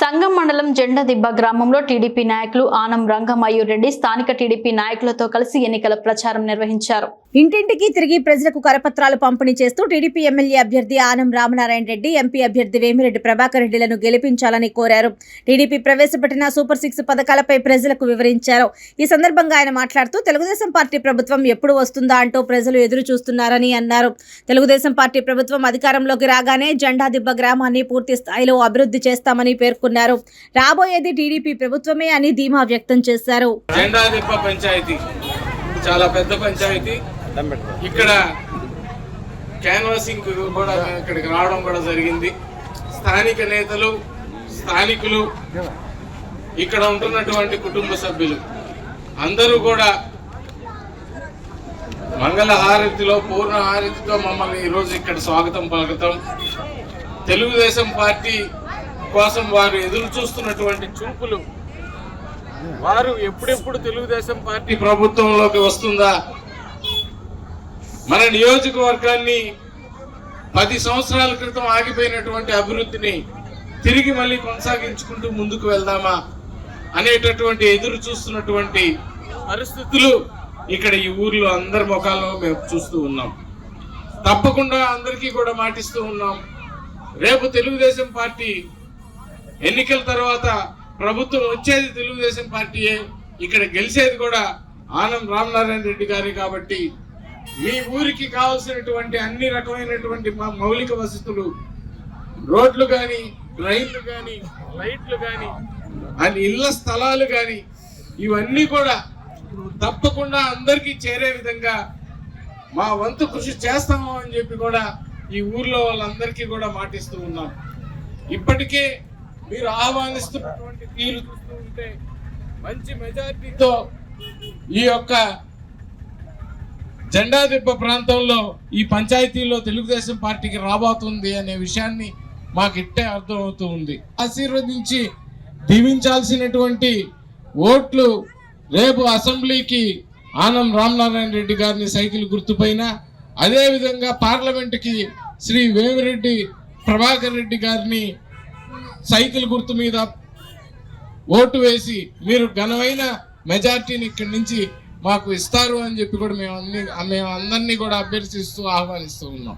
సంగం మండలం జెండదిబ్బ గ్రామంలో టీడీపీ నాయకులు ఆనం రంగమయూర్ రెడ్డి స్థానిక టీడీపీ నాయకులతో కలిసి ఎన్నికల ప్రచారం నిర్వహించారు. ఇంటింటికి తిరిగి ప్రజలకు కరపత్రాలు పంపిణీ చేస్తూ టీడీపీ ఎమ్మెల్యే అభ్యర్థి ఆనం రామనారాయణ రెడ్డి, ఎంపీ అభ్యర్థి వేమిరెడ్డి ప్రభాకర్ రెడ్డిలను గెలిపించాలని కోరారు. టీడీపీ ప్రవేశపెట్టిన సూపర్ 6 పథకాలపై ప్రజలకు వివరించారు. ఈ సందర్భంగా ఆయన మాట్లాడుతూ తెలుగుదేశం పార్టీ ప్రభుత్వం ఎప్పుడు వస్తుందా అంటూ ప్రజలు ఎదురు చూస్తున్నారని అన్నారు. తెలుగుదేశం పార్టీ ప్రభుత్వం అధికారంలోకి రాగానే జెండాదిబ్బ గ్రామాన్ని పూర్తి స్థాయిలో అభివృద్ధి చేస్తామని పేర్కొన్నారు. రాబోయేది టీడీపీ ప్రభుత్వమే అని ధీమా వ్యక్తం చేశారు. జెండాదిబ్బ పంచాయతీ చాలా పెద్ద పంచాయతీ. ఇక్కడ క్యాన్వాసింగ్ కూడా ఇక్కడికి రావడం కూడా జరిగింది. స్థానిక నేతలు, స్థానికులు, ఇక్కడ ఉంటున్నటువంటి కుటుంబ సభ్యులు అందరూ కూడా మంగళ హారతిలో పూర్ణ హారతితో మమ్మల్ని ఈరోజు ఇక్కడ స్వాగతం పలుకుతాం. తెలుగుదేశం పార్టీ కోసం వారు ఎదురు చూస్తున్నటువంటి చూపులు, వారు ఎప్పుడెప్పుడు తెలుగుదేశం పార్టీ ప్రభుత్వంలోకి వస్తుందా, మన నియోజకవర్గాన్ని 10 సంవత్సరాల క్రితం ఆగిపోయినటువంటి అభివృద్ధిని తిరిగి మళ్ళీ కొనసాగించుకుంటూ ముందుకు వెళ్దామా అనేటటువంటి ఎదురు చూస్తున్నటువంటి పరిస్థితులు ఇక్కడ ఈ ఊర్లో అందరి ముఖాల్లో మేము చూస్తూ ఉన్నాం. తప్పకుండా అందరికీ కూడా మాటిస్తూ ఉన్నాం, రేపు తెలుగుదేశం పార్టీ ఎన్నికల తర్వాత ప్రభుత్వం వచ్చేది తెలుగుదేశం పార్టీయే, ఇక్కడ గెలిచేది కూడా ఆనం రామనారాయణ రెడ్డి గారి. కాబట్టి మీ ఊరికి కావాల్సినటువంటి అన్ని రకమైనటువంటి మౌలిక వసతులు, రోడ్లు కానీ, రైళ్లు కానీ, లైట్లు కానీ, అండ్ ఇళ్ల స్థలాలు కానీ, ఇవన్నీ కూడా తప్పకుండా అందరికీ చేరే విధంగా మా వంతు కృషి చేస్తాము అని చెప్పి కూడా ఈ ఊర్లో వాళ్ళందరికీ కూడా మాటిస్తూ ఉన్నాం. ఇప్పటికే మీరు ఆహ్వానిస్తున్నటువంటి తీరు చూస్తూ ఉంటే మంచి మెజారిటీతో ఈ యొక్క జెండాదిబ్బ ప్రాంతంలో ఈ పంచాయతీలో తెలుగుదేశం పార్టీకి రాబోతుంది అనే విషయాన్ని మాకు ఇట్టే అర్థమవుతూ ఉంది. ఆశీర్వదించి దీవించాల్సినటువంటి ఓట్లు రేపు అసెంబ్లీకి ఆనం రామనారాయణ రెడ్డి గారిని సైకిల్ గుర్తుపైన, అదేవిధంగా పార్లమెంటుకి శ్రీ వేమిరెడ్డి ప్రభాకర్ రెడ్డి గారిని సైకిల్ గుర్తు మీద ఓటు వేసి మీరు ఘనమైన మెజార్టీని ఇక్కడి నుంచి మాకు ఇస్తారు అని చెప్పి కూడా మేము అందరినీ కూడా అభ్యర్థిస్తూ ఆహ్వానిస్తూ ఉన్నాం.